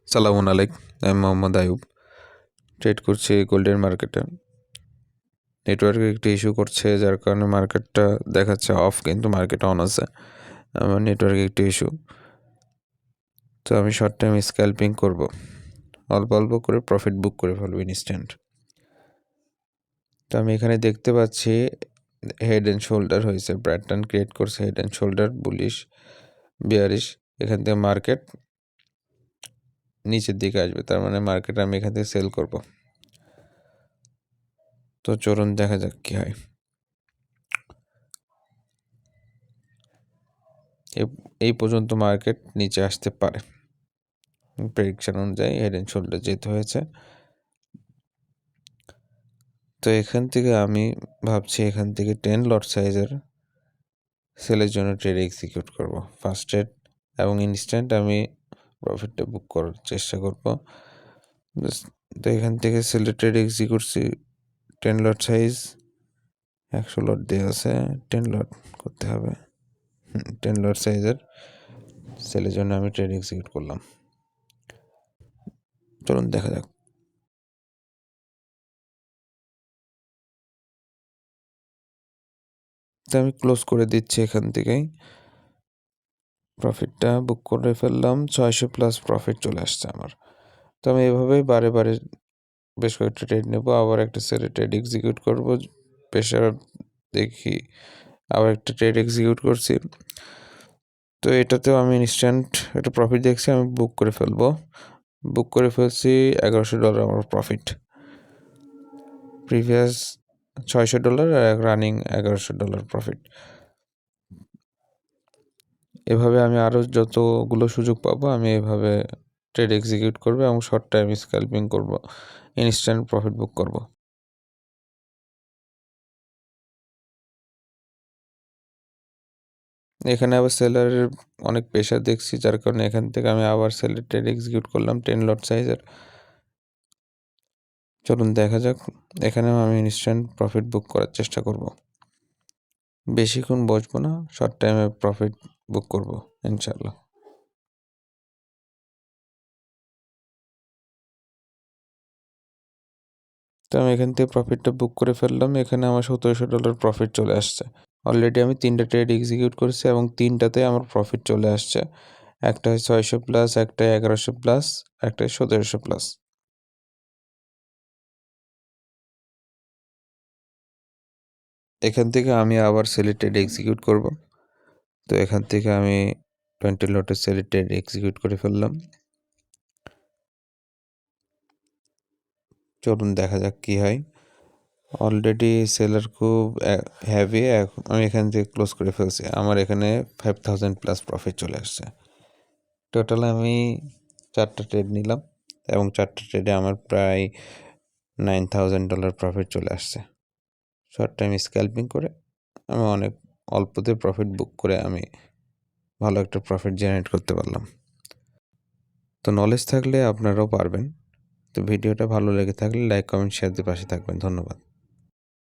সালামু আলাইকুম, আমি মোহাম্মদ আয়ুব। ট্রেড করছি গোল্ডের মার্কেটে। নেটওয়ার্কে একটি ইস্যু করছে, যার কারণে মার্কেটটা দেখাচ্ছে অফ, কিন্তু মার্কেট অন আছে। আমার নেটওয়ার্কে একটি ইস্যু, তো আমি শর্ট টাইম স্ক্যাল্পিং করব। অল্প অল্প করে প্রফিট বুক করে ফেলবো ইনস্ট্যান্ট। তো আমি এখানে দেখতে পাচ্ছি হেড অ্যান্ড শোল্ডার হয়েছে, প্যাটার্ন ক্রিয়েট করছে head and shoulder, bullish bearish. এখান থেকে মার্কেট নিচের দিকে আসবে, তার মানে মার্কেট আমি এখান থেকে সেল করব। তো চলুন দেখা যাক কি হয়। এই পর্যন্ত মার্কেট নিচে আসতে পারে, প্রেডিকশন অনুযায়ী হেড অ্যান্ড শোল্ডার যেতে হয়েছে। তো এখান থেকে আমি ভাবছি এখান থেকে 10 লট সাইজের সেলের জন্য ট্রেড এক্সিকিউট করব ফার্স্ট ট্রেড, এবং ইনস্ট্যান্ট আমি প্রফিটটা বুক করার চেষ্টা করব। তো এখান থেকে সেলের ট্রেড এক্সিকিউটছি 10 লট সাইজ, 100 লট দেওয়া আছে, 10 লট করতে হবে। 10 লট সাইজের সেলের জন্য আমি ট্রেড এক্সিকিউট করলাম। চলুন দেখা যাক। তো আমি ক্লোজ করে দিচ্ছি, এখান থেকেই প্রফিটটা বুক করে ফেললাম। 600+ প্রফিট চলে আসছে আমার। তো আমি এভাবেই বারে বারে বেশ কয়েকটা ট্রেড নেব, আবার একটা সেলে ট্রেড এক্সিকিউট করব। প্রেশার দেখি, আবার একটা ট্রেড এক্সিকিউট করছি। তো এটাতেও আমি ইনস্ট্যান্ট একটা প্রফিট দেখছি, আমি বুক করে ফেলবো। বুক করে ফেলছি $1100 আমার প্রফিট। প্রিভিয়াস $600 আর রানিং $1100 প্রফিট। এভাবে আমি আরও যতগুলো সুযোগ পাবো আমি এভাবে ট্রেড এক্সিকিউট করবো এবং শর্ট টাইম স্ক্যাল্পিং করব, ইনস্ট্যান্ট প্রফিট বুক করব। এখানে আবার সেলারের অনেক প্রেশার দেখছি, যার কারণে এখান থেকে আমি আবার সেলের ট্রেড এক্সিকিউট করলাম 10 লট সাইজের। চলুন দেখা যাক, এখানেও আমি ইনস্ট্যান্ট প্রফিট বুক করার চেষ্টা করব। বেশিক্ষণ বসবো না, শর্ট টাইমে প্রফিট বুক করব ইনশাল্লাহ। তো আমি এখান থেকে প্রফিটটা বুক করে ফেললাম। এখানে আমার $1700 প্রফিট চলে আসছে। অলরেডি আমি 3টা ট্রেড এক্সিকিউট করেছি এবং 3টাতে আমার প্রফিট চলে আসছে। একটা 600+, একটা 1100+, একটা 1700+। এখান থেকে আমি আবার সেলের ট্রেড এক্সিকিউট করব। তো এখান থেকে আমি 20 লটের সেলের ট্রেড এক্সিকিউট করে ফেললাম। চলুন দেখা যাক কি হয়। অলরেডি সেলার খুব হ্যাভি, আমি এখান থেকে ক্লোজ করে ফেলছি। আমার এখানে 5000+ প্রফিট চলে আসছে। টোটাল আমি 4টা ট্রেড নিলাম এবং 4টা ট্রেডে আমার প্রায় $9000 প্রফিট চলে আসছে। শর্ট টাইম স্ক্যাল্পিং করে আমি অনেক অল্পতে প্রফিট বুক করে আমি ভালো একটা প্রফিট জেনারেট করতে পারলাম। তো নলেজ থাকলে আপনারাও পারবেন। তো ভিডিওটা ভালো লেগে থাকলে লাইক, কমেন্ট, শেয়ার দিয়ে পাশে থাকবেন। ধন্যবাদ।